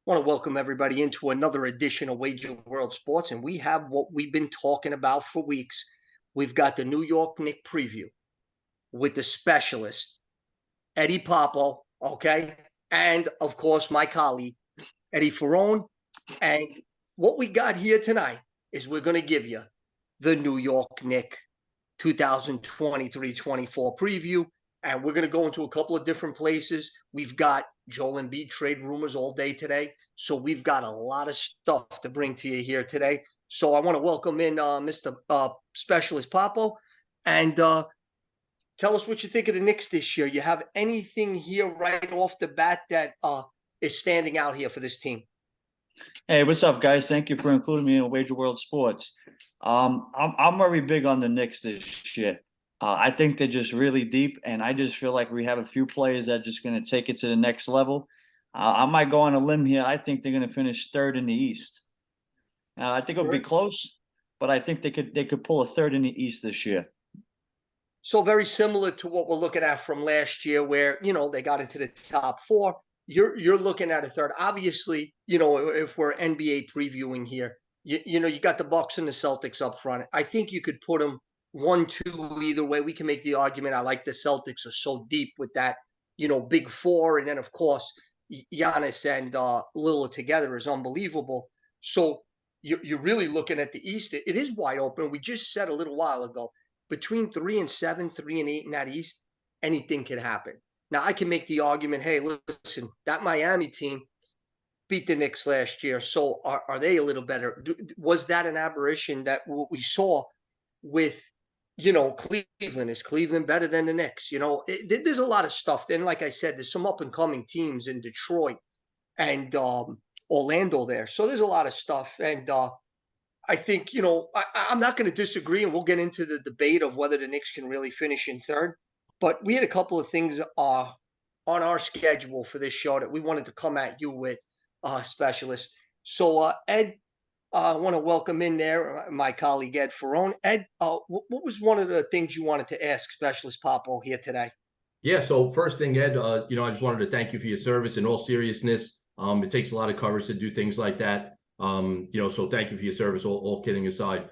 Want to welcome everybody into another edition of Wager World Sports, and we have what we've been talking about for weeks. We've got the New York Knicks preview with the specialist Eddie Papo, okay, and of course my colleague Eddie Ferrone. And what we got here tonight is we're going to give you the New York Knicks 2023-24 preview, and we're going to go into a couple of different places. We've got Joel Embiid trade rumors all day today, so we've got a lot of stuff to bring to you here today. So I want to welcome in Mr. Specialist Papo, and tell us what you think of the Knicks this year. You have anything here right off the bat that is standing out here for this team? Hey, what's up, guys? Thank you for including me in Wager World Sports. I'm very big on the Knicks this year. I think they're just really deep, and I just feel like we have a few players that are just going to take it to the next level. I might go on a limb here. I think they're going to finish third in the East. I think it'll be close, but I think they could pull a third in the East this year. So very similar to what we're looking at from last year, where they got into the top four. You're looking at a third. Obviously, if we're NBA previewing here, you got the Bucks and the Celtics up front. I think you could put them 1-2 either way. We can make the argument. I like the Celtics are so deep with that, big four, and then of course Giannis and Lillard together is unbelievable. So you're really looking at the East. It is wide open. We just said a little while ago, between 3 and 7, 3 and 8 in that East, anything can happen. Now, I can make the argument, hey, listen, that Miami team beat the Knicks last year, so are they a little better? Was that an aberration that what we saw with, Cleveland? Is Cleveland better than the Knicks? There's a lot of stuff. Then, like I said, there's some up-and-coming teams in Detroit and Orlando there. So there's a lot of stuff. And I think, I'm not going to disagree, and we'll get into the debate of whether the Knicks can really finish in third. But we had a couple of things on our schedule for this show that we wanted to come at you with, specialists. So, Ed, I want to welcome in there my colleague Ed Ferrone. Ed, what was one of the things you wanted to ask Specialist Papo here today? Yeah, so first thing, Ed, I just wanted to thank you for your service. In all seriousness, it takes a lot of courage to do things like that. So thank you for your service, all kidding aside.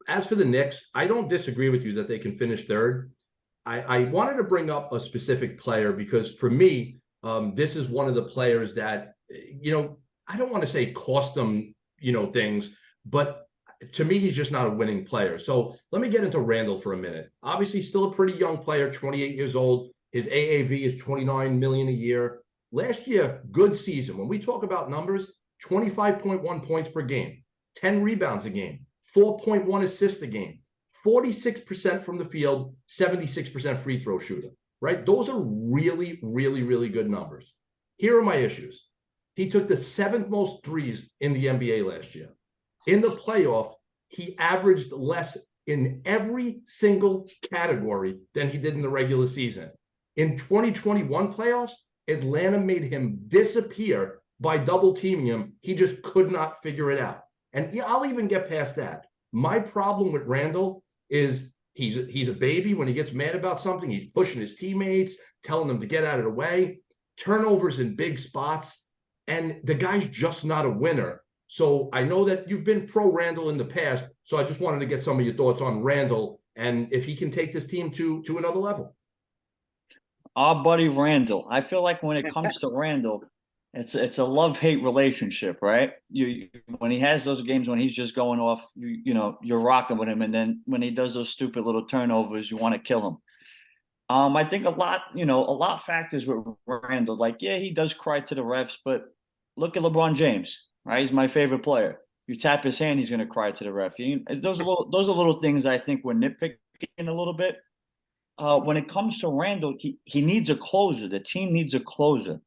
As for the Knicks, I don't disagree with you that they can finish third. I wanted to bring up a specific player because for me, this is one of the players that, I don't want to say cost them, things, but to me, he's just not a winning player. So let me get into Randall for a minute. Obviously, still a pretty young player, 28 years old. His AAV is $29 million a year. Last year, good season. When we talk about numbers, 25.1 points per game, 10 rebounds a game, 4.1 assists a game, 46% from the field, 76% free throw shooter, right? Those are really, really, really good numbers. Here are my issues. He took the 7th most threes in the NBA last year. In the playoff, he averaged less in every single category than he did in the regular season. In 2021 playoffs, Atlanta made him disappear by double teaming him. He just could not figure it out. And I'll even get past that. My problem with Randall is he's a baby. When he gets mad about something, he's pushing his teammates, telling them to get out of the way, turnovers in big spots, and the guy's just not a winner. So I know that you've been pro Randall in the past, so I just wanted to get some of your thoughts on Randall and if he can take this team to another level. Our buddy Randall. I feel like when it comes to Randall, it's a love-hate relationship, right? When he has those games when he's just going off, you're rocking with him, and then when he does those stupid little turnovers, you want to kill him. I think a lot factors with Randall. Like, yeah, he does cry to the refs, but look at LeBron James, right? He's my favorite player. You tap his hand, he's going to cry to the ref. Those are little things I think we're nitpicking a little bit. When it comes to Randall, he needs a closer. The team needs a closer.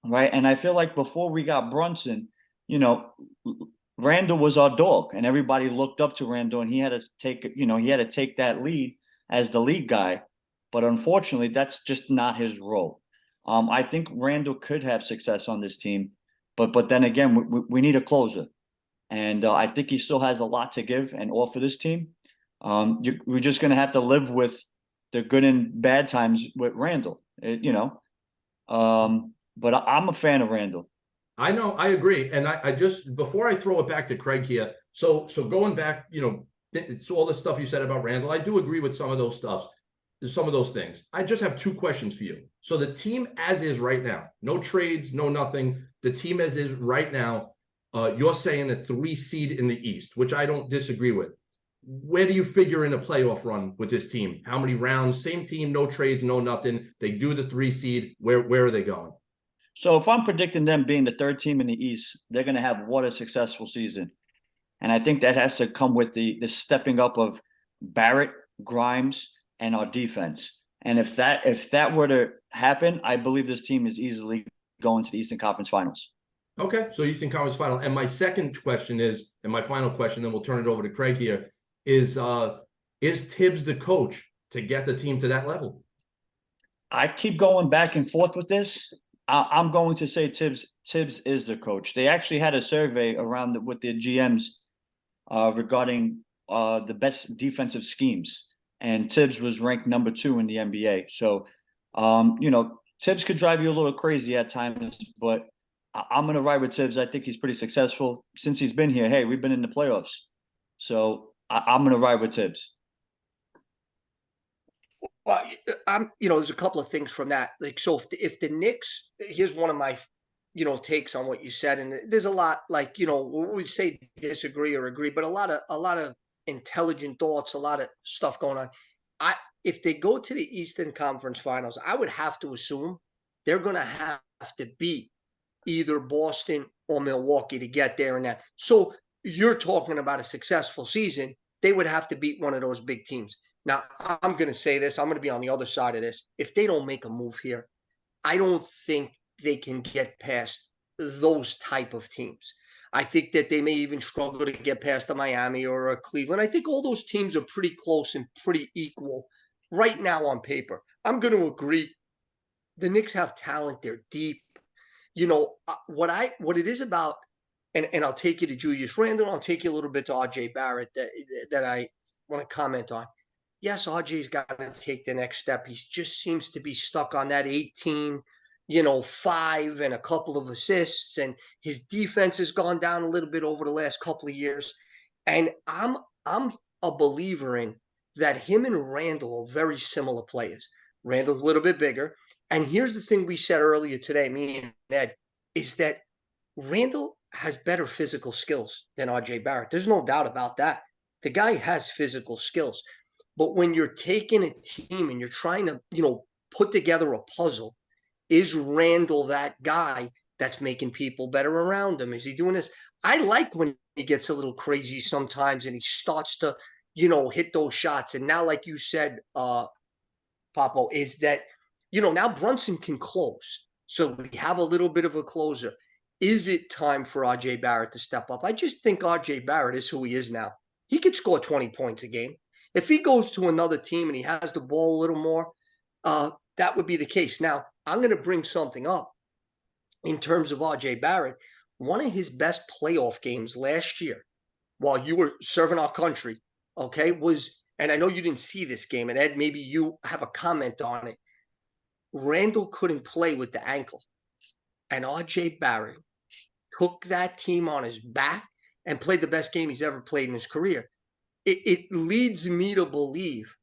Right. And I feel like before we got Brunson, Randall was our dog and everybody looked up to Randall and he had to take that lead as the lead guy. But unfortunately, that's just not his role. I think Randall could have success on this team. But then again, we need a closer. And I think he still has a lot to give and offer this team. We're just going to have to live with the good and bad times with Randall, But I'm a fan of Randall. I know, I agree. And I just, before I throw it back to Craig here, so going back, it's all the stuff you said about Randall. I do agree with some of those things. I just have two questions for you. So the team as is right now, no trades, no nothing. The team as is right now, you're saying a 3 seed in the East, which I don't disagree with. Where do you figure in a playoff run with this team? How many rounds? Same team, no trades, no nothing. They do the 3 seed. Where are they going? So if I'm predicting them being the third team in the East, they're going to have what a successful season. And I think that has to come with the stepping up of Barrett, Grimes, and our defense. And if that were to happen, I believe this team is easily going to the Eastern Conference Finals. Okay, so Eastern Conference Final. And my second question is, and my final question, then we'll turn it over to Craig here, is Tibbs the coach to get the team to that level? I keep going back and forth with this. I'm going to say Tibbs is the coach. They actually had a survey around with the GMs regarding the best defensive schemes, and Tibbs was ranked number 2 in the NBA. So, Tibbs could drive you a little crazy at times, but I'm going to ride with Tibbs. I think he's pretty successful since he's been here. Hey, we've been in the playoffs, so I'm going to ride with Tibbs. Well, there's a couple of things from that. Like, so if the Knicks, here's one of my, takes on what you said, and there's a lot, like, we say disagree or agree, but a lot of intelligent thoughts, a lot of stuff going on. If they go to the Eastern Conference Finals, I would have to assume they're going to have to beat either Boston or Milwaukee to get there. And that, so you're talking about a successful season. They would have to beat one of those big teams. Now, I'm going to say this. I'm going to be on the other side of this. If they don't make a move here, I don't think they can get past those type of teams. I think that they may even struggle to get past a Miami or a Cleveland. I think all those teams are pretty close and pretty equal right now on paper. I'm going to agree. The Knicks have talent. They're deep. What it is about, and I'll take you to Julius Randle. I'll take you a little bit to RJ Barrett that I want to comment on. Yes, RJ's got to take the next step. He just seems to be stuck on that 18, 5 and a couple of assists, and his defense has gone down a little bit over the last couple of years. And I'm a believer in that him and Randle are very similar players. Randle's a little bit bigger. And here's the thing we said earlier today, me and Ed, is that Randle has better physical skills than RJ Barrett. There's no doubt about that. The guy has physical skills. But when you're taking a team and you're trying to, put together a puzzle, is Randle that guy that's making people better around him? Is he doing this? I like when he gets a little crazy sometimes and he starts to, hit those shots. And now, like you said, Papo, is that, now Brunson can close. So we have a little bit of a closer. Is it time for RJ Barrett to step up? I just think RJ Barrett is who he is now. He could score 20 points a game. If he goes to another team and he has the ball a little more, that would be the case. Now, I'm going to bring something up in terms of RJ Barrett. One of his best playoff games last year, while you were serving our country, okay, was, and I know you didn't see this game, and Ed, maybe you have a comment on it. Randle couldn't play with the ankle, and RJ Barrett took that team on his back and played the best game he's ever played in his career. It leads me to believe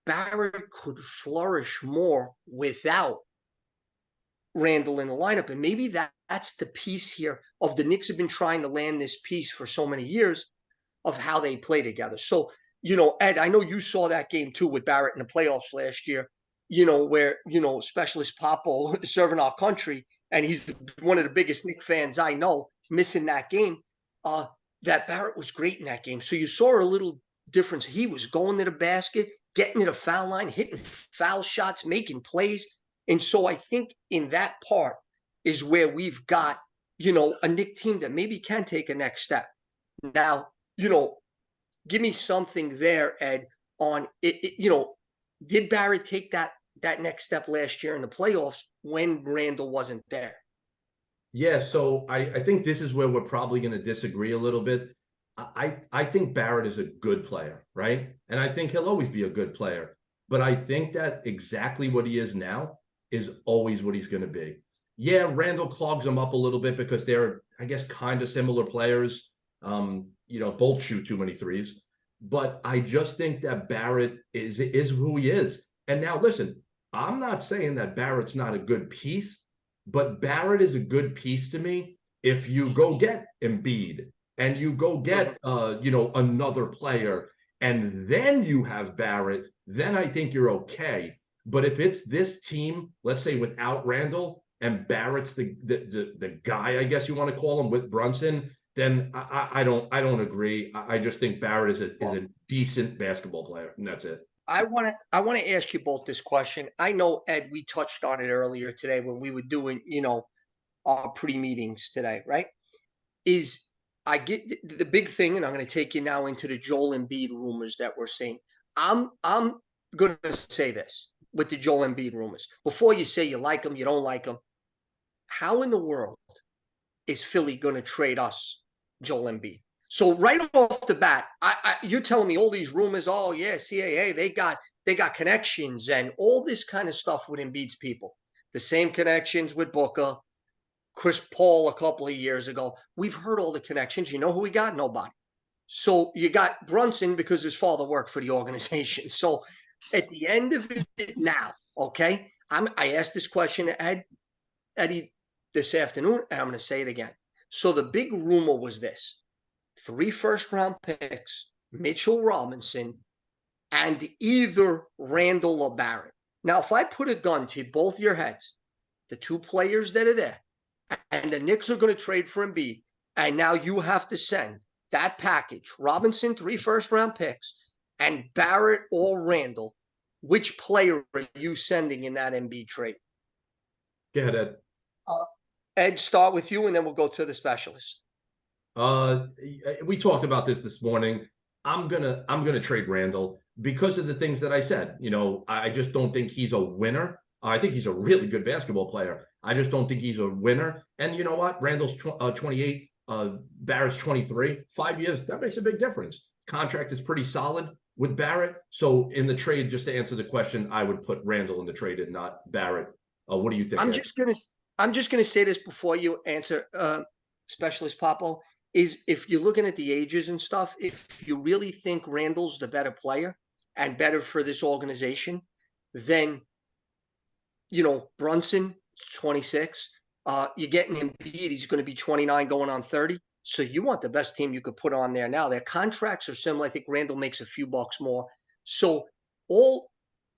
Barrett could flourish more without Randle in the lineup. And maybe that's the piece here of the Knicks have been trying to land this piece for so many years of how they play together. So, Ed, I know you saw that game too with Barrett in the playoffs last year, where, Specialist Papo serving our country, and he's one of the biggest Knicks fans I know, missing that game. That Barrett was great in that game. So you saw a little difference. He was going to the basket, getting to the foul line, hitting foul shots, making plays. And so I think in that part is where we've got, a Knicks team that maybe can take a next step. Now, give me something there, Ed, on it. Did Barrett take that next step last year in the playoffs when Randle wasn't there? Yeah, so I think this is where we're probably going to disagree a little bit. I think Barrett is a good player, right? And I think he'll always be a good player. But I think that exactly what he is now is always what he's going to be. Yeah, Randall clogs them up a little bit because they're, I guess, kind of similar players. Both shoot too many threes. But I just think that Barrett is who he is. And now listen, I'm not saying that Barrett's not a good piece, but Barrett is a good piece to me if you go get Embiid and you go get another player and then you have Barrett, then I think you're okay. But if it's this team, let's say without Randall and Barrett's the guy, I guess you want to call him, with Brunson, then I don't agree. I just think Barrett is a decent basketball player, and that's it. I want to ask you both this question. I know, Ed, we touched on it earlier today when we were doing, our pre-meetings today, right? Is I get the big thing, and I'm going to take you now into the Joel Embiid rumors that we're seeing. I'm going to say this with the Joel Embiid rumors. Before you say you like him, you don't like him, how in the world is Philly going to trade us Joel Embiid? So right off the bat, you're telling me all these rumors. Oh yeah, CAA, they got connections and all this kind of stuff with Embiid's people. The same connections with Booker, Chris Paul a couple of years ago. We've heard all the connections. You know who we got? Nobody. So you got Brunson because his father worked for the organization. So at the end of it now, okay, I asked this question to Eddie this afternoon, and I'm going to say it again. So the big rumor was this: 3 first-round picks, Mitchell Robinson, and either Randall or Barrett. Now, if I put a gun to both your heads, the 2 players that are there, and the Knicks are going to trade for Embiid, and now you have to send that package, Robinson, 3 first-round picks, and Barrett or Randall, which player are you sending in that Embiid trade? Go ahead, Ed. Ed, start with you, and then we'll go to the specialist. We talked about this morning. I'm gonna trade Randall because of the things that I said. I just don't think he's a winner. I think he's a really good basketball player. I just don't think he's a winner. And you know what? Randall's 28, Barrett's 23. 5 years, that makes a big difference. Contract is pretty solid with Barrett. So in the trade, just to answer the question, I would put Randall in the trade and not Barrett. What do you think, I'm Ed? just gonna say this before you answer, specialist Papo, is if you're looking at the ages and stuff, if you really think Randall's the better player and better for this organization, then Brunson, 26. You're getting Embiid, he's going to be 29 going on 30. So you want the best team you could put on there now. Their contracts are similar. I think Randall makes a few bucks more. So all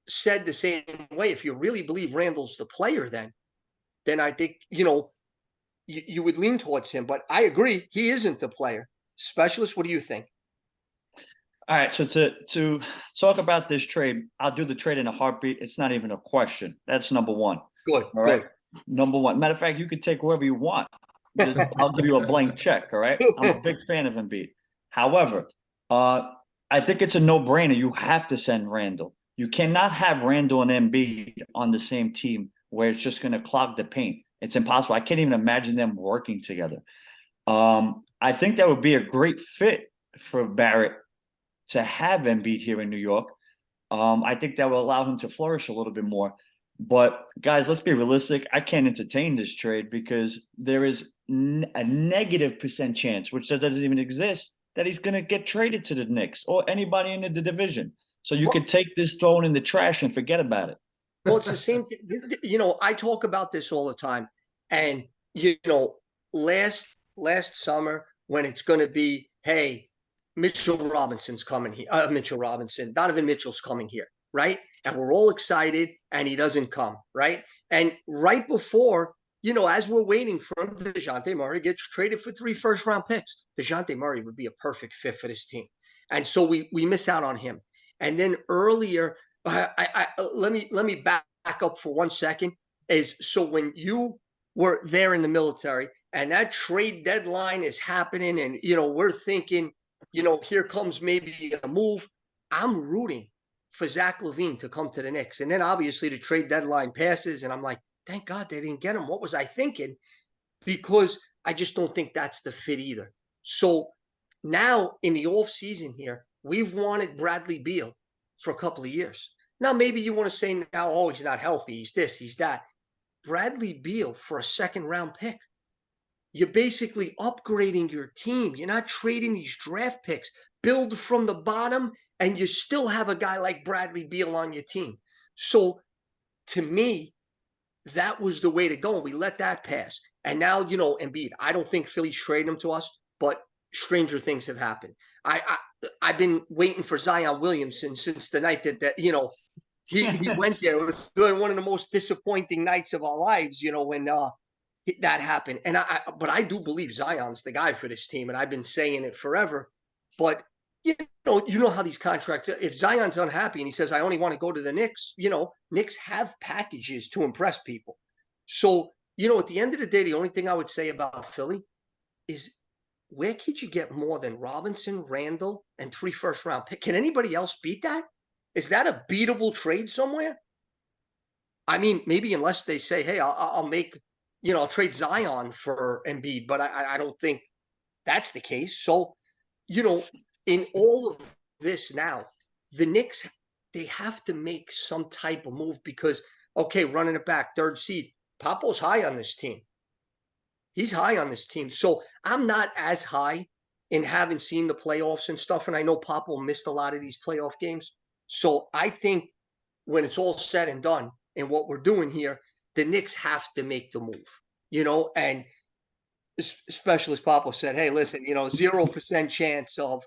said the same way, if you really believe Randall's the player, then I think, you would lean towards him. But I agree, he isn't the player. Specialist, what do you think? All right, so to talk about this trade, I'll do the trade in a heartbeat. It's not even a question. That's number one. Good, All good. right. Number one. Matter of fact, you could take whoever you want. I'll give you a blank check. All right. I'm a big fan of Embiid. However, I think it's a no-brainer. You have to send Randall. You cannot have Randall and Embiid on the same team where it's just going to clog the paint. It's impossible. I can't even imagine them working together. I think that would be a great fit for Barrett to have Embiid here in New York. I think that will allow him to flourish a little bit more. But guys, let's be realistic. I can't entertain this trade because there is a -% chance, which doesn't even exist, that he's going to get traded to the Knicks or anybody in the division. So you could take this, throw it in the trash, and forget about it. Well, it's the same thing. I talk about this all the time. And, last summer when it's going to be, hey, Mitchell Robinson's coming here. Donovan Mitchell's coming here, right? And we're all excited, and he doesn't come, right? And right before, as we're waiting for him, DeJounte Murray gets traded for 3 first-round picks. DeJounte Murray would be a perfect fit for this team. And so we miss out on him. And then earlier, let me back up for 1 second. So when you were there in the military and that trade deadline is happening and, we're thinking, here comes maybe a move, I'm rooting for Zach LaVine to come to the Knicks. And then obviously the trade deadline passes and I'm like, thank God they didn't get him. What was I thinking? Because I just don't think that's the fit either. So now in the off season here, we've wanted Bradley Beal for a couple of years. Now, maybe you want to say now, oh, he's not healthy. He's this, he's that. Bradley Beal for a second round pick. You're basically upgrading your team. You're not trading these draft picks. Build from the bottom, and you still have a guy like Bradley Beal on your team. So to me, that was the way to go. We let that pass. And now, Embiid, I don't think Philly's trading him to us, but stranger things have happened. I've been waiting for Zion Williamson since the night that he went there. It was one of the most disappointing nights of our lives, when that happened. And but I do believe Zion's the guy for this team, and I've been saying it forever. But you know how these contracts. If Zion's unhappy and he says, "I only want to go to the Knicks," Knicks have packages to impress people. So at the end of the day, the only thing I would say about Philly is, where could you get more than Robinson, Randall, and 3 first-round picks? Can anybody else beat that? Is that a beatable trade somewhere? I mean, maybe unless they say, "Hey, I'll make." I'll trade Zion for Embiid, but I don't think that's the case. So, in all of this now, the Knicks, they have to make some type of move because, okay, running it back, 3rd seed, Papo's high on this team. He's high on this team. So I'm not as high in having seen the playoffs and stuff. And I know Papo missed a lot of these playoff games. So I think when it's all said and done and what we're doing here, the Knicks have to make the move, and Specialist Papo said, "Hey, listen, 0% chance of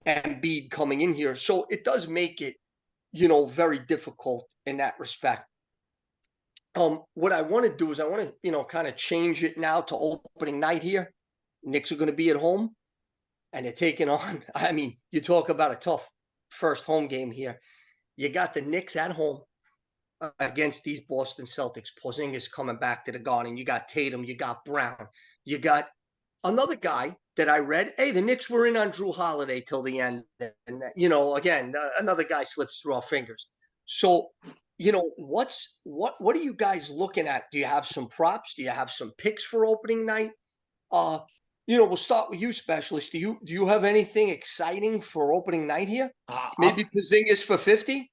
Embiid coming in here." So it does make it, very difficult in that respect. What I want to do is I want to, kind of change it now to opening night here. Knicks are going to be at home, and they're taking on. I mean, you talk about a tough first home game here. You got the Knicks at home against these Boston Celtics. Porzingis coming back to the Garden. You got Tatum. You got Brown. You got another guy that I read. Hey, the Knicks were in on Drew Holiday till the end, and again, another guy slips through our fingers. So, what are you guys looking at? Do you have some props? Do you have some picks for opening night? We'll start with you, Specialist. Do you have anything exciting for opening night here? Maybe Porzingis for 50?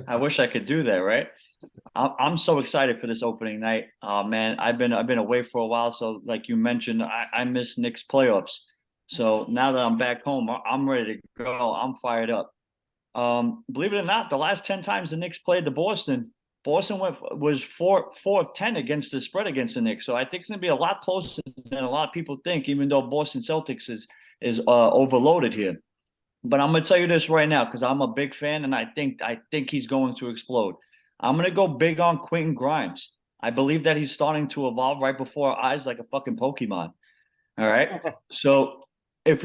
I wish I could do that, right? I'm so excited for this opening night. Man, I've been away for a while, so like you mentioned, I missed Knicks playoffs. So now that I'm back home, I'm ready to go. I'm fired up. Believe it or not, the last 10 times the Knicks played the Boston was 4 of 10 against the spread against the Knicks. So I think it's gonna be a lot closer than a lot of people think, even though Boston Celtics is overloaded here. But I'm gonna tell you this right now because I'm a big fan, and I think he's going to explode. I'm gonna go big on Quentin Grimes. I believe that he's starting to evolve right before our eyes like a fucking Pokemon. All right. So if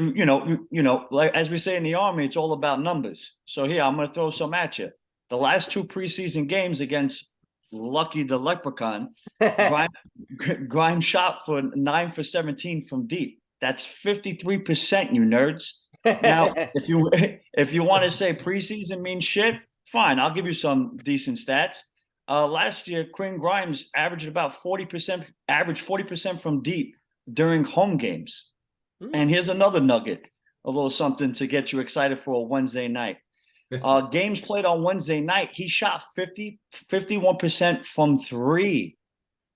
like as we say in the Army, it's all about numbers. So here I'm gonna throw some at you. The last 2 preseason games against Lucky the Leprechaun, Grimes shot for 9 for 17 from deep. That's 53%, you nerds. Now, if you want to say preseason means shit, fine. I'll give you some decent stats. Last year, Quinn Grimes averaged 40% from deep during home games. And here's another nugget, a little something to get you excited for a Wednesday night. Games played on Wednesday night, he shot 51% from 3.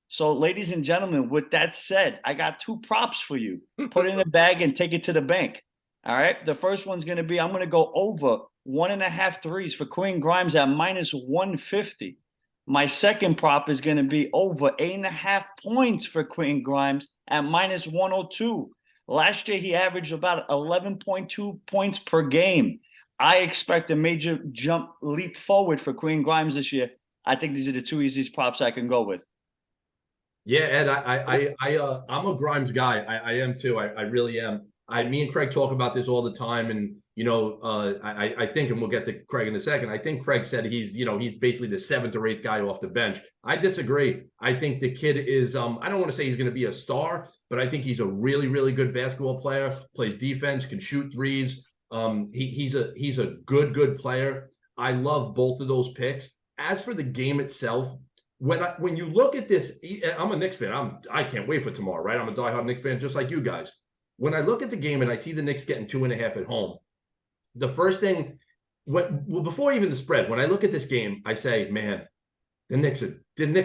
So, ladies and gentlemen, with that said, I got 2 props for you. Put it in a bag and take it to the bank. All right. The first one's going to be, I'm going to go over 1.5 threes for Quentin Grimes at -150. My second prop is going to be over 8.5 points for Quentin Grimes at -102. Last year, he averaged about 11.2 points per game. I expect a major leap forward for Quentin Grimes this year. I think these are the 2 easiest props I can go with. Yeah, Ed, I'm a Grimes guy. I am too. I really am. Me and Craig talk about this all the time, and I think, and we'll get to Craig in a second. I think Craig said he's basically the 7th or 8th guy off the bench. I disagree. I think the kid is. I don't want to say he's going to be a star, but I think he's a really, really good basketball player. Plays defense, can shoot threes. He's a good player. I love both of those picks. As for the game itself, when you look at this, I'm a Knicks fan. I can't wait for tomorrow, right? I'm a diehard Knicks fan, just like you guys. When I look at the game and I see the Knicks getting 2.5 at home, the first thing, before even the spread, when I look at this game, I say, man, the Knicks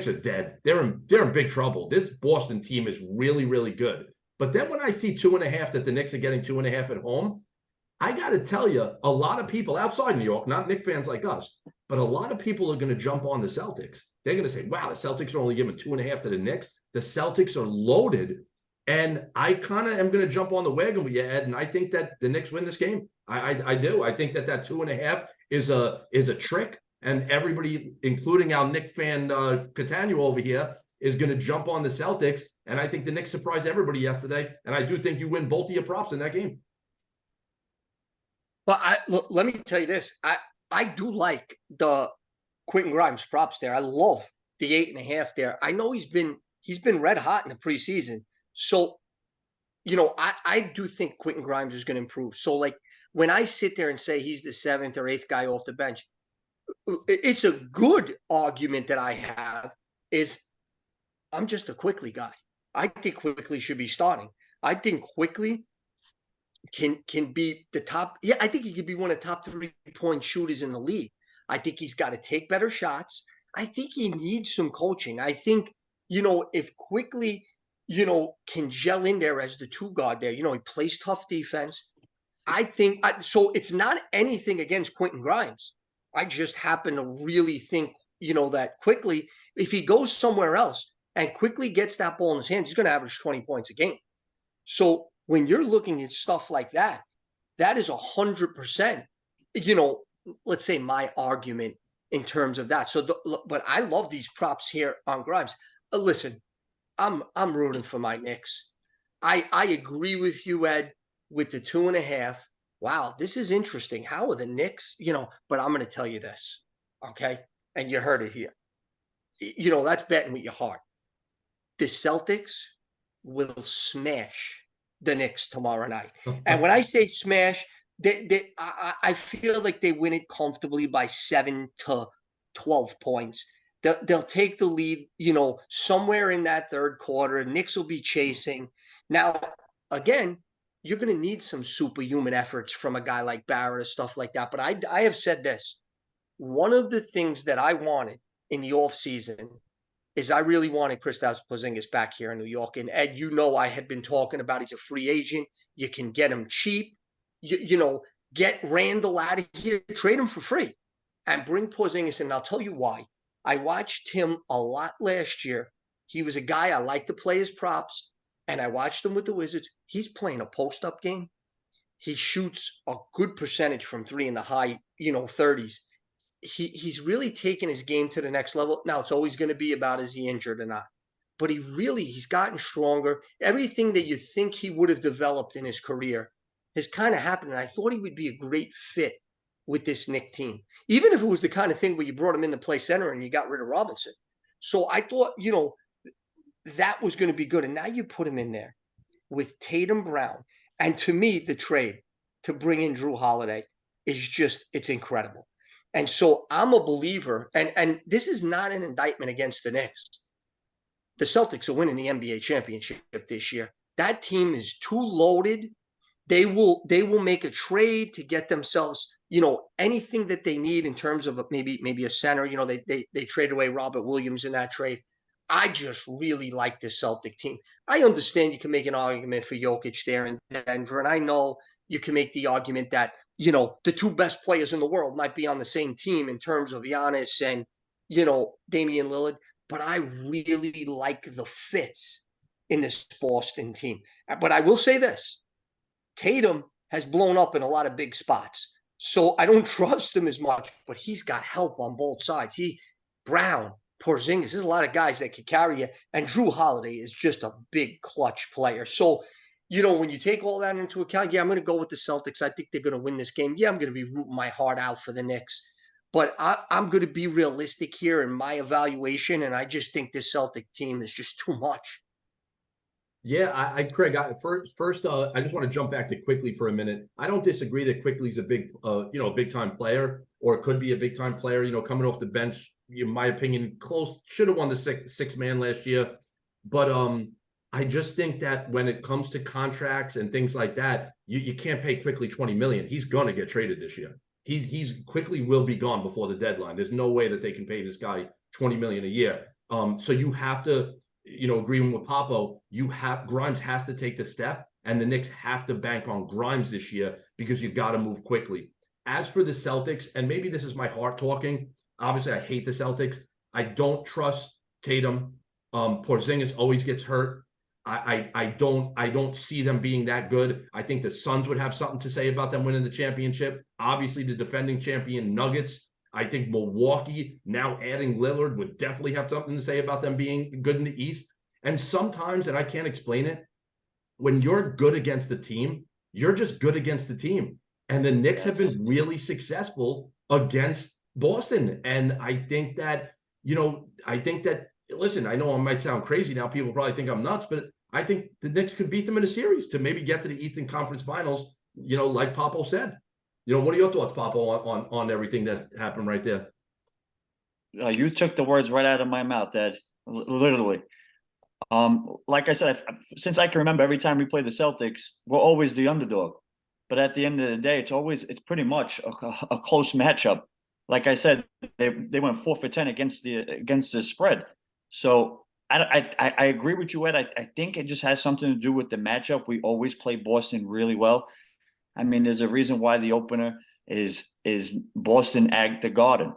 are dead. They're in big trouble. This Boston team is really, really good. But then when I see 2.5 that the Knicks are getting 2.5 at home, I got to tell you, a lot of people outside New York, not Knicks fans like us, but a lot of people are going to jump on the Celtics. They're going to say, wow, the Celtics are only giving 2.5 to the Knicks. The Celtics are loaded. And I kind of am going to jump on the wagon with you, Ed, and I think that the Knicks win this game. I do. I think that 2.5 is a trick, and everybody, including our Knicks fan Catania over here, is going to jump on the Celtics. And I think the Knicks surprised everybody yesterday, and I do think you win both of your props in that game. But let me tell you this. I do like the Quentin Grimes props there. I love the 8.5 there. I know he's been red hot in the preseason. So, I do think Quentin Grimes is going to improve. So, like, when I sit there and say he's the 7th or 8th guy off the bench, it's a good argument that I have is I'm just a Quickly guy. I think Quickly should be starting. I think Quickly can be the top. Yeah, I think he could be one of the top 3-point shooters in the league. I think he's got to take better shots. I think he needs some coaching. I think, if Quickly, can gel in there as the 2 guard there, he plays tough defense. I think so. It's not anything against Quentin Grimes. I just happen to really think, that Quickly, if he goes somewhere else and Quickly gets that ball in his hands, he's going to average 20 points a game. So when you're looking at stuff like that, that is 100%, let's say my argument in terms of that. So, but I love these props here on Grimes. Listen, I'm rooting for my Knicks. I agree with you, Ed, with the 2.5. Wow, this is interesting. How are the Knicks? But I'm going to tell you this, okay? And you heard it here. That's betting with your heart. The Celtics will smash the Knicks tomorrow night. And when I say smash, I feel like they win it comfortably by 7 to 12 points. They'll take the lead, somewhere in that third quarter. Knicks will be chasing. Now, again, you're going to need some superhuman efforts from a guy like Barrett or stuff like that. But I have said this. One of the things that I wanted in the offseason is I really wanted Kristaps Porzingis back here in New York. And Ed, I had been talking about he's a free agent. You can get him cheap. Get Randall out of here, trade him for free, and bring Porzingis in. And I'll tell you why. I watched him a lot last year. He was a guy I like to play his props, and I watched him with the Wizards. He's playing a post-up game. He shoots a good percentage from 3 in the high, 30s. He's really taken his game to the next level. Now, it's always going to be about is he injured or not. But he's gotten stronger. Everything that you think he would have developed in his career has kind of happened. And I thought he would be a great fit with this Knicks team, even if it was the kind of thing where you brought him in to play center and you got rid of Robinson. So I thought, that was going to be good. And now you put him in there with Tatum Brown. And to me, the trade to bring in Drew Holiday is it's incredible. And so I'm a believer, and this is not an indictment against the Knicks. The Celtics are winning the NBA championship this year. That team is too loaded. They will make a trade to get themselves, anything that they need in terms of maybe a center. They traded away Robert Williams in that trade. I just really like the Celtic team. I understand you can make an argument for Jokic there in Denver, and I know you can make the argument that the 2 best players in the world might be on the same team in terms of Giannis and, Damian Lillard. But I really like the fits in this Boston team. But I will say this. Tatum has blown up in a lot of big spots. So I don't trust him as much, but he's got help on both sides. Brown, Porzingis, there's a lot of guys that can carry you. And Drew Holiday is just a big clutch player. So when you take all that into account, I'm going to go with the Celtics. I think they're going to win this game. I'm going to be rooting my heart out for the Knicks. But I'm going to be realistic here in my evaluation, and I just think this Celtic team is just too much. Yeah, Craig, first, I just want to jump back to Quickly for a minute. I don't disagree that Quickly's a big, a big-time player, or could be a big-time player, coming off the bench. In my opinion, should have won the six man last year. But I just think that when it comes to contracts and things like that, you can't pay Quickly $20 million. He's going to get traded this year. He's Quickly will be gone before the deadline. There's no way that they can pay this guy $20 million a year. So you have to, agreeing with Papo, Grimes has to take the step, and the Knicks have to bank on Grimes this year because you got to move quickly. As for the Celtics, and maybe this is my heart talking, obviously I hate the Celtics. I don't trust Tatum. Porzingis always gets hurt. I don't see them being that good. I think the Suns would have something to say about them winning the championship. Obviously, the defending champion Nuggets. I think Milwaukee, now adding Lillard, would definitely have something to say about them being good in the East. And sometimes, and I can't explain it, when you're good against the team, you're just good against the team. And the Knicks have been really successful against Boston. And I think that, listen, I know I might sound crazy now. People probably think I'm nuts, but I think the Knicks could beat them in a series to maybe get to the Eastern Conference Finals, like Papo said. What are your thoughts, Papo, on everything that happened right there? You took the words right out of my mouth, Ed. Literally. Like I said, since I can remember, every time we play the Celtics, we're always the underdog. But at the end of the day, it's pretty much a close matchup. Like I said, they went 4 for 10 against the spread. So I agree with you, Ed. I think it just has something to do with the matchup. We always play Boston really well. I mean, there's a reason why the opener is Boston at the Garden.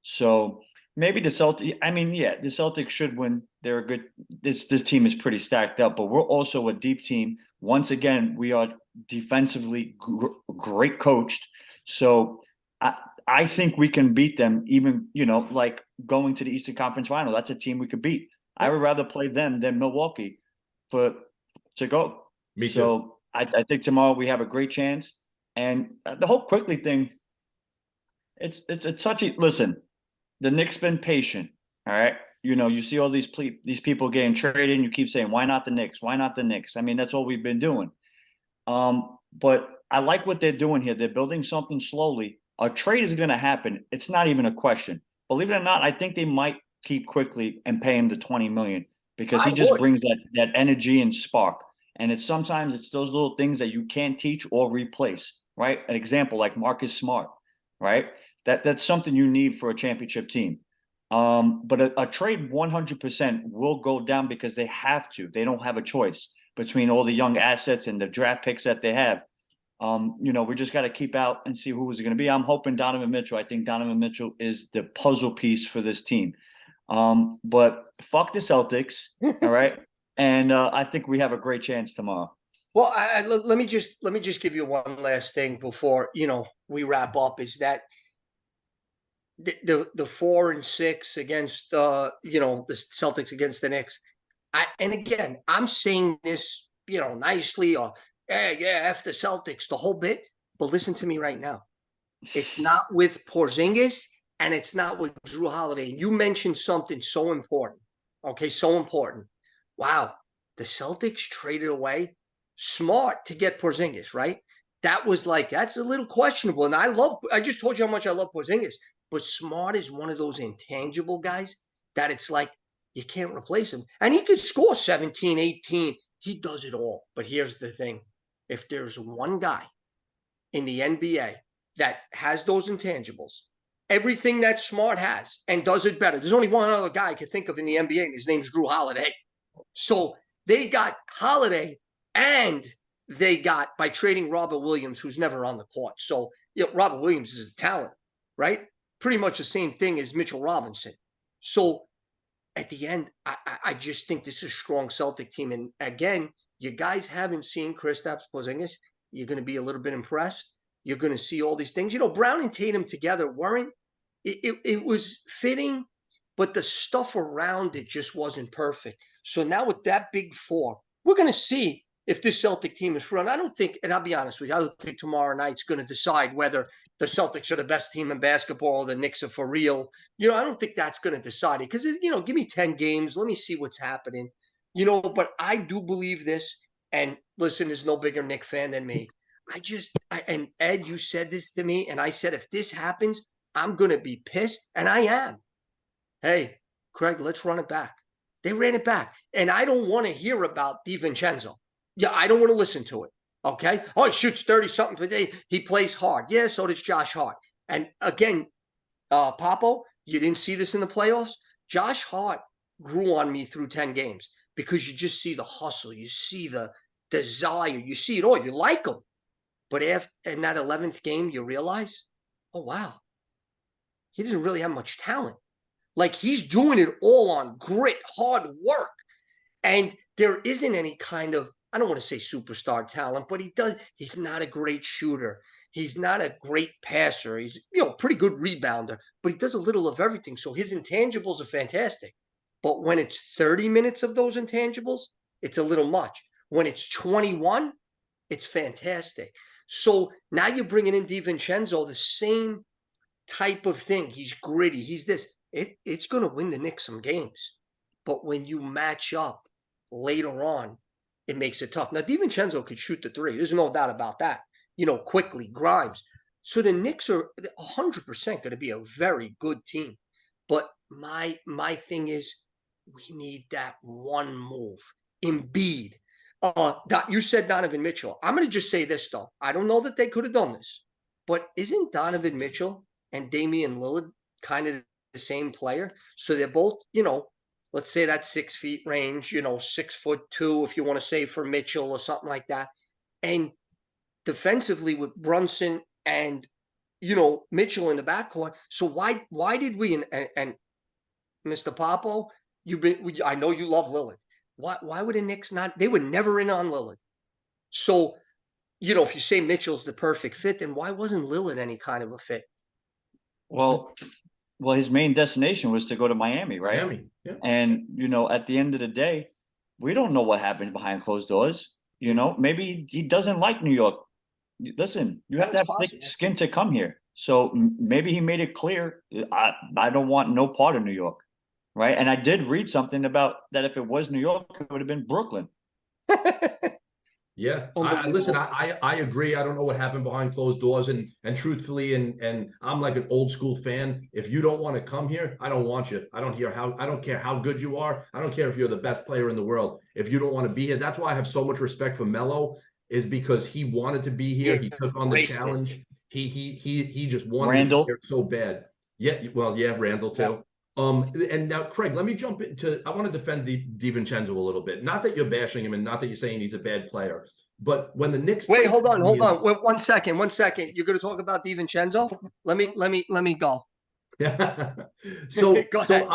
So maybe the Celtics. I mean, yeah, the Celtics should win. They're a good. This team is pretty stacked up, but we're also a deep team. Once again, we are defensively great coached. So I think we can beat them. Even like going to the Eastern Conference Final, that's a team we could beat. I would rather play them than Milwaukee to go. Me too. So I think tomorrow we have a great chance. And the whole quickly thing, it's such a listen. The Knicks been patient. All right. You see all these people getting traded, and you keep saying, why not the Knicks? Why not the Knicks? I mean, that's all we've been doing. But I like what they're doing here. They're building something slowly. A trade is going to happen. It's not even a question. Believe it or not, I think they might keep quickly and pay him the $20 million because he just brings that energy and spark. And sometimes it's those little things that you can't teach or replace, right? An example like Marcus Smart, right? That's something you need for a championship team. But a trade 100% will go down because they have to. They don't have a choice between all the young assets and the draft picks that they have. We just got to keep out and see who is going to be. I'm hoping Donovan Mitchell. I think Donovan Mitchell is the puzzle piece for this team. But fuck the Celtics, all right? And I think we have a great chance tomorrow. Well, let me just give you one last thing before we wrap up. Is that the 4 and 6 against the Celtics against the Knicks? And again, I'm saying this nicely or F the Celtics, the whole bit. But listen to me right now. It's not with Porzingis and it's not with Jrue Holiday. You mentioned something so important. Okay, so important. Wow, the Celtics traded away Smart to get Porzingis, right? That's a little questionable. And I just told you how much I love Porzingis, but Smart is one of those intangible guys that it's like you can't replace him. And he could score 17, 18. He does it all. But here's the thing. If there's one guy in the NBA that has those intangibles, everything that Smart has, and does it better, there's only one other guy I can think of in the NBA, and his name's Jrue Holiday. So they got Holiday, and they got by trading Robert Williams, who's never on the court. So Robert Williams is a talent, right? Pretty much the same thing as Mitchell Robinson. So at the end, I just think this is a strong Celtic team. And again, you guys haven't seen Kristaps Porzingis. You're going to be a little bit impressed. You're going to see all these things. Brown and Tatum together weren't. It was fitting, but the stuff around it just wasn't perfect. So now with that big 4, we're going to see if this Celtic team is front. I don't think, and I'll be honest with you, I don't think tomorrow night's going to decide whether the Celtics are the best team in basketball or the Knicks are for real. I don't think that's going to decide it because, give me 10 games. Let me see what's happening. But I do believe this. And listen, there's no bigger Knick fan than me. And Ed, you said this to me, and I said, if this happens, I'm going to be pissed, and I am. Hey, Craig, let's run it back. They ran it back, and I don't want to hear about DiVincenzo. Yeah, I don't want to listen to it, okay? Oh, he shoots 30-something per day. He plays hard. Yeah, so does Josh Hart. And again, Papo, you didn't see this in the playoffs. Josh Hart grew on me through 10 games because you just see the hustle, you see the desire, you see it all, you like him. But after in that 11th game, you realize, oh wow, he doesn't really have much talent. Like he's doing it all on grit, hard work. And there isn't any kind of, I don't want to say superstar talent, but he's not a great shooter. He's not a great passer. He's, pretty good rebounder, but he does a little of everything. So his intangibles are fantastic. But when it's 30 minutes of those intangibles, it's a little much. When it's 21, it's fantastic. So now you're bringing in DiVincenzo, the same type of thing. He's gritty. He's this. It's going to win the Knicks some games. But when you match up later on, it makes it tough. Now, DiVincenzo could shoot the three. There's no doubt about that. Quickly, Grimes. So the Knicks are 100% going to be a very good team. But my thing is, we need that one move. Embiid. You said Donovan Mitchell. I'm going to just say this, though. I don't know that they could have done this. But isn't Donovan Mitchell and Damian Lillard kind of the same player? So they're both, let's say that 6 feet range, 6'2", if you want to say for Mitchell or something like that. And defensively with Brunson and, Mitchell in the backcourt. So why did we, and Mr. Popo, I know you love Lillard. Why would the Knicks not? They were never in on Lillard. So, if you say Mitchell's the perfect fit, then why wasn't Lillard any kind of a fit? Well, his main destination was to go to Miami, right? Miami, yeah. And, at the end of the day, we don't know what happens behind closed doors. Maybe he doesn't like New York. Listen, you have to have thick skin to come here. So maybe he made it clear, I don't want no part of New York, right? And I did read something about that if it was New York, it would have been Brooklyn. Yeah, listen, I agree. I don't know what happened behind closed doors, and truthfully, and I'm like an old school fan. If you don't want to come here, I don't want you. I don't care how good you are. I don't care if you're the best player in the world. If you don't want to be here, that's why I have so much respect for Melo, is because he wanted to be here. He took on the challenge. He just wanted to be here so bad. Yeah, well, yeah, Randall too. Yeah. And now, Craig, let me jump into, I want to defend DiVincenzo a little bit. Not that you're bashing him and not that you're saying he's a bad player, but when the Knicks— Wait, hold on. Wait, 1 second. You're going to talk about DiVincenzo? Let me go. So, go ahead.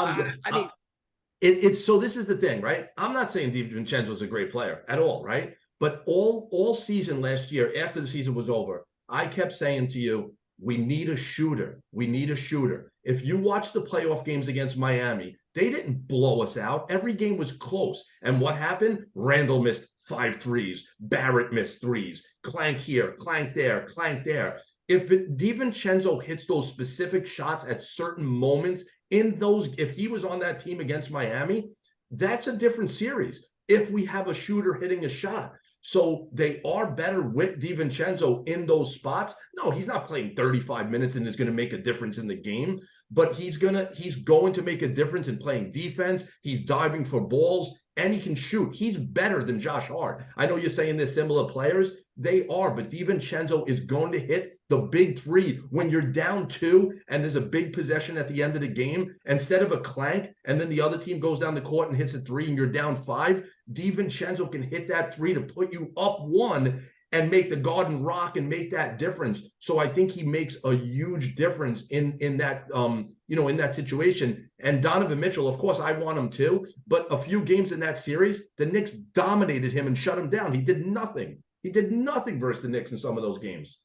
So this is the thing, right? I'm not saying DiVincenzo is a great player at all, right? But all season last year, after the season was over, I kept saying to you, we need a shooter. We need a shooter. If you watch the playoff games against Miami, they didn't blow us out. Every game was close. And what happened? Randall missed 5 threes. Barrett missed 3s. Clank here, clank there, clank there. If DiVincenzo hits those specific shots at certain moments if he was on that team against Miami, that's a different series. If we have a shooter hitting a shot. So they are better with DiVincenzo in those spots. No, he's not playing 35 minutes and is going to make a difference in the game, but he's going to make a difference in playing defense. He's diving for balls and he can shoot. He's better than Josh Hart. I know you're saying they're similar players. They are, but DiVincenzo is going to hit the big 3 when you're down 2 and there's a big possession at the end of the game. Instead of a clank and then the other team goes down the court and hits a 3 and you're down 5, DiVincenzo can hit that 3 to put you up 1 and make the Garden rock and make that difference. So I think he makes a huge difference in that in that situation. And Donovan Mitchell, of course, I want him too, but a few games in that series, the Knicks dominated him and shut him down. He did nothing. He did nothing versus the Knicks in some of those games.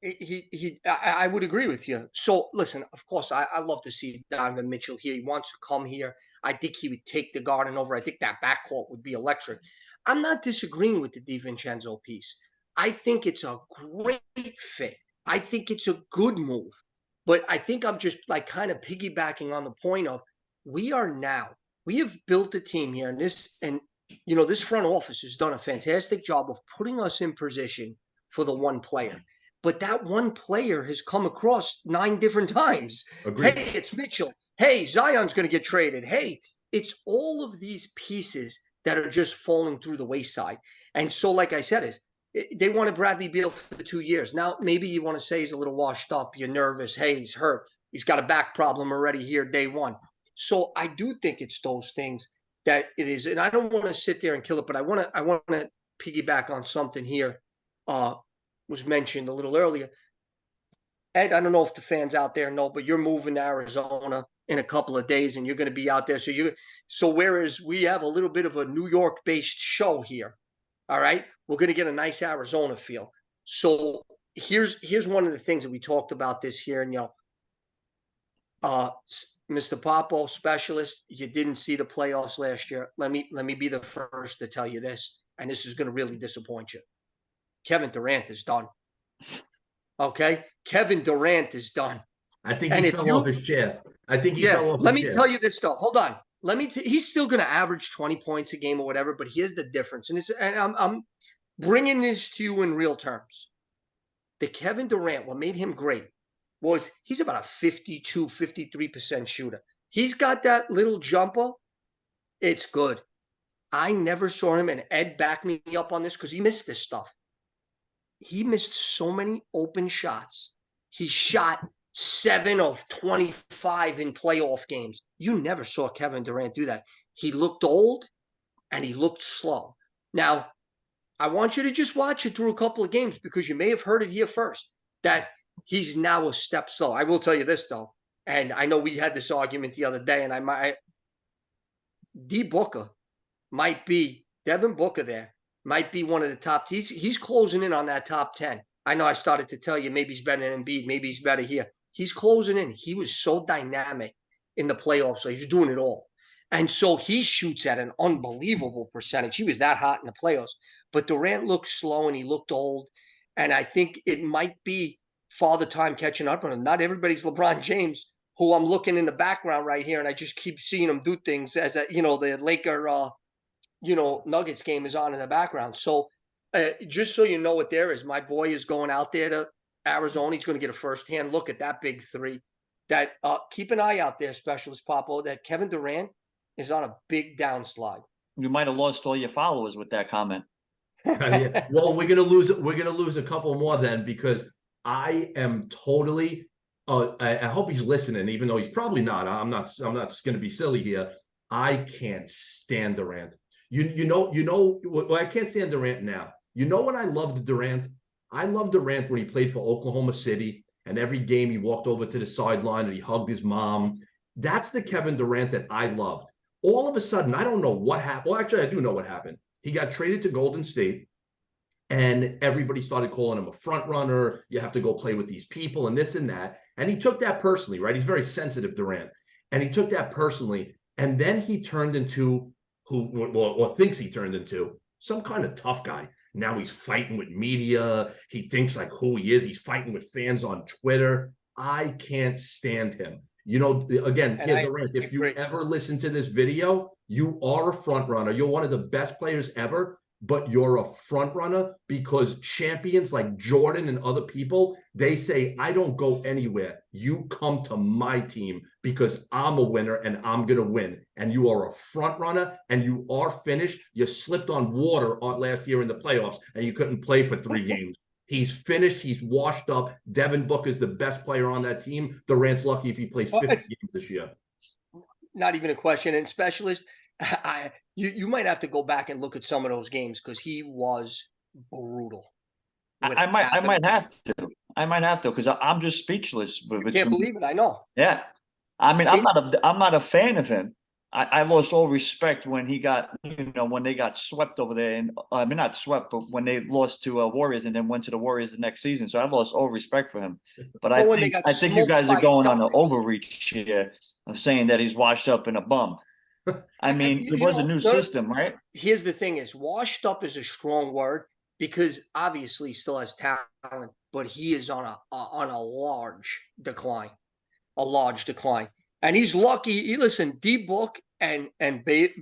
I would agree with you. So listen, of course, I love to see Donovan Mitchell here. He wants to come here. I think he would take the Garden over. I think that backcourt would be electric. I'm not disagreeing with the DiVincenzo piece. I think it's a great fit. I think it's a good move. But I think I'm just like kind of piggybacking on the point of we have built a team here, and this front office has done a fantastic job of putting us in position for the one player. But that one player has come across 9 different times. Agreed. Hey, it's Mitchell. Hey, Zion's going to get traded. Hey, it's all of these pieces that are just falling through the wayside. And so, like I said, they wanted Bradley Beal for 2 years. Now, maybe you want to say he's a little washed up. You're nervous. Hey, he's hurt. He's got a back problem already here day 1. So I do think it's those things that it is, and I don't want to sit there and kill it, but I want to piggyback on something here. Uh, was mentioned a little earlier. Ed, I don't know if the fans out there know, but you're moving to Arizona in a couple of days, and you're going to be out there. So whereas we have a little bit of a New York-based show here, all right, we're going to get a nice Arizona feel. So here's one of the things that we talked about this here, and Mr. Popo, specialist, you didn't see the playoffs last year. Let me be the first to tell you this, and this is going to really disappoint you. Kevin Durant is done. Okay, Kevin Durant is done. I think And he if fell you, off his chair. I think he yeah, fell off let his me chair. tell you this though. Hold on. He's still going to average 20 points a game or whatever, but here's the difference. And I'm bringing this to you in real terms. The Kevin Durant, what made him great was he's about a 52, 53% shooter. He's got that little jumper. It's good. I never saw him, and Ed backed me up on this because he missed this stuff. He missed so many open shots. He shot 7 of 25 in playoff games. You never saw Kevin Durant do that. He looked old and he looked slow. Now, I want you to just watch it through a couple of games because you may have heard it here first that he's now a step slow. I will tell you this, though, and I know we had this argument the other day, and D Booker might be Devin Booker there might be one of the top. He's closing in on that top 10. I know I started to tell you maybe he's better than Embiid, maybe he's better here. He's closing in. He was so dynamic in the playoffs, so he's doing it all. And so he shoots at an unbelievable percentage. He was that hot in the playoffs. But Durant looked slow and he looked old. And I think it might be father time catching up on him. Not everybody's LeBron James, who I'm looking in the background right here, and I just keep seeing him do things as the Laker Nuggets game is on in the background. So just so you know what there is, my boy is going out there to Arizona. He's going to get a firsthand look at that big three. That keep an eye out there, specialist Popo, that Kevin Durant is on a big downslide. You might have lost all your followers with that comment. Yeah. Well, we're gonna lose a couple more then because I am totally I hope he's listening, even though he's probably not. I'm not just gonna be silly here. I can't stand Durant. Well, I can't stand Durant now. You know when I loved Durant? I loved Durant when he played for Oklahoma City, and every game he walked over to the sideline and he hugged his mom. That's the Kevin Durant that I loved. All of a sudden, I don't know what happened. Well, actually, I do know what happened. He got traded to Golden State, and everybody started calling him a front runner. You have to go play with these people and this and that. And he took that personally, right? He's very sensitive, Durant. And he took that personally. And then he turned into or thinks he turned into some kind of tough guy. Now he's fighting with media. He thinks like who he is. He's fighting with fans on Twitter. I can't stand him. Again, Durant, if you ever listen to this video, you are a front runner. You're one of the best players ever, but you're a front runner because champions like Jordan and other people, they say, I don't go anywhere. You come to my team because I'm a winner and I'm going to win. And you are a front runner and you are finished. You slipped on water last year in the playoffs and you couldn't play for 3 games. He's finished. He's washed up. Devin Booker's the best player on that team. Durant's lucky if he plays 50 games this year. Not even a question. And specialist, you might have to go back and look at some of those games because he was brutal. I might have to. I might have to because I'm just speechless. I can't believe it. I know. Yeah, I mean, I'm not a fan of him. I lost all respect when he got, when they got swept over there, and I mean not swept, but when they lost to Warriors and then went to the Warriors the next season. So I lost all respect for him. But I think you guys are going on an overreach here of saying that he's washed up and a bum. I mean, it was a new system, right? Here's the thing: is washed up is a strong word because obviously he still has talent, but he is on a large decline, and he's lucky. Listen, D-Book and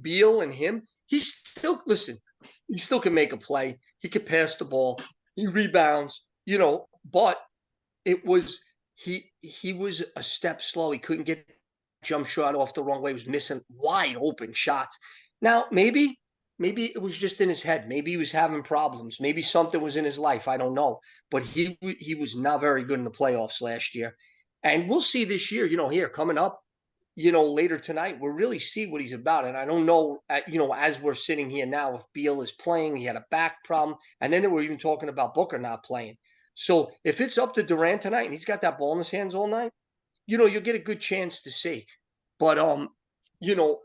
Beal and him, he still can make a play. He could pass the ball. He rebounds, but it was he was a step slow. He couldn't get jump shot off the wrong way. He was missing wide open shots. Now, maybe it was just in his head. Maybe he was having problems. Maybe something was in his life. I don't know. But he was not very good in the playoffs last year. And we'll see this year, here coming up. later tonight, we'll really see what he's about. And I don't know, as we're sitting here now, if Beal is playing, he had a back problem. And then they were even talking about Booker not playing. So if it's up to Durant tonight and he's got that ball in his hands all night, you'll get a good chance to see. But, you know,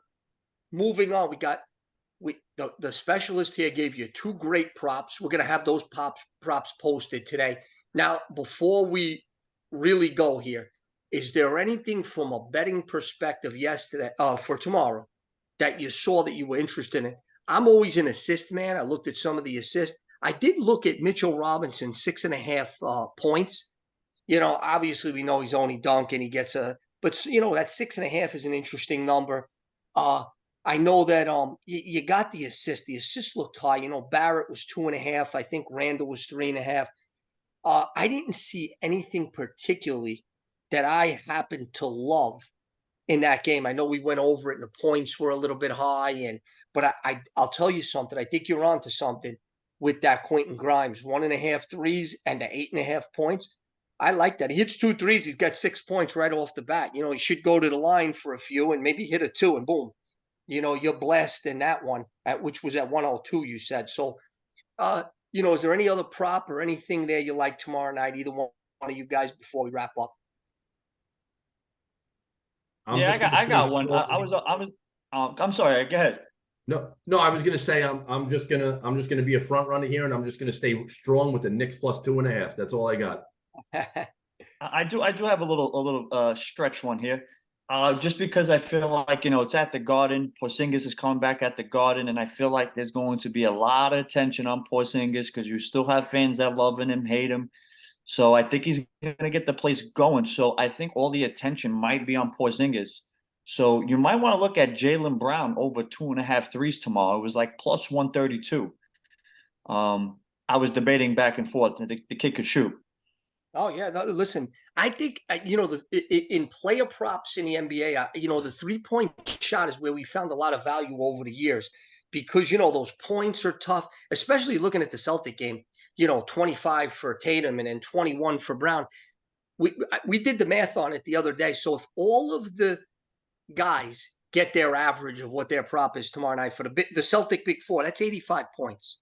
moving on, the specialist here gave you two great props. We're going to have those props posted today. Now, before we really go here, is there anything from a betting perspective yesterday, for tomorrow, that you saw that you were interested in? I'm always an assist man. I looked at some of the assists. I did look at Mitchell Robinson, 6.5 points. Obviously we know he's only dunking. He gets but that 6.5 is an interesting number. I know that you got the assist. The assist looked high. Barrett was 2.5. I think Randall was 3.5. I didn't see anything particularly that I happened to love in that game. I know we went over it and the points were a little bit high, but I'll tell you something. I think you're onto something with that Quentin Grimes, 1.5 threes and the 8.5 points. I like that. He hits 2 threes. He's got 6 points right off the bat. He should go to the line for a few and maybe hit a 2 and boom. You're blessed in that one, which was at 102, you said. So, is there any other prop or anything there you like tomorrow night, either one of you guys, before we wrap up? Yeah, I got one. I'm sorry. Go ahead. No, I was gonna say I'm just gonna be a front runner here, and I'm just gonna stay strong with the Knicks plus 2.5. That's all I got. I do have a little stretch one here. Just because I feel like, it's at the Garden. Porzingis is coming back at the Garden, and I feel like there's going to be a lot of attention on Porzingis because you still have fans that love him, hate him. So I think he's going to get the place going. So I think all the attention might be on Porzingis. So you might want to look at Jaylen Brown over 2.5 threes tomorrow. It was like plus 132. I was debating back and forth. The kid could shoot. Oh yeah, no, listen. I think in player props in the NBA, the 3-point shot is where we found a lot of value over the years, because those points are tough, especially looking at the Celtic game. 25 for Tatum and then 21 for Brown. We did the math on it the other day. So if all of the guys get their average of what their prop is tomorrow night for the Celtic Big Four, that's 85 points.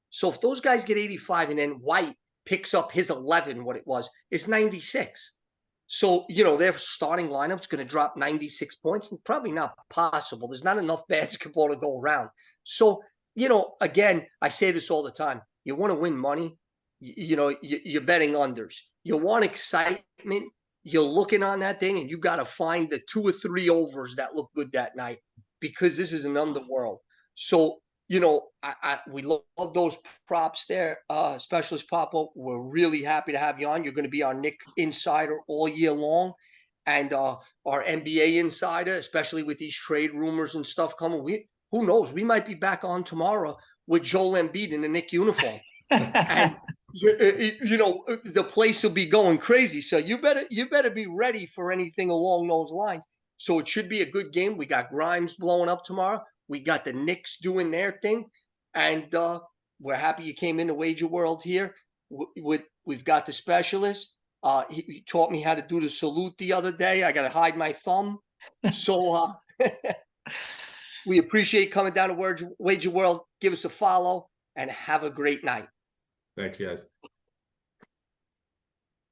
So if those guys get 85 and then White picks up his 11, what it was, is 96. So, their starting lineup's going to drop 96 points, and probably not possible. There's not enough basketball to go around. So, again, I say this all the time. You want to win money, you're betting unders. You want excitement, you're looking on that thing, and you got to find the 2 or 3 overs that look good that night, because this is an underworld. So, we love those props there. Specialist Papo, we're really happy to have you on. You're going to be our Knick insider all year long, and our NBA insider, especially with these trade rumors and stuff coming. Who knows? We might be back on tomorrow with Joel Embiid in the Knick uniform, and the place will be going crazy. So you better be ready for anything along those lines. So it should be a good game. We got Grimes blowing up tomorrow. We got the Knicks doing their thing, and we're happy you came into Wager World here. We've got the specialist. He taught me how to do the salute the other day. I got to hide my thumb. So we appreciate coming down to Wager World. Give us a follow and have a great night. Thanks, guys.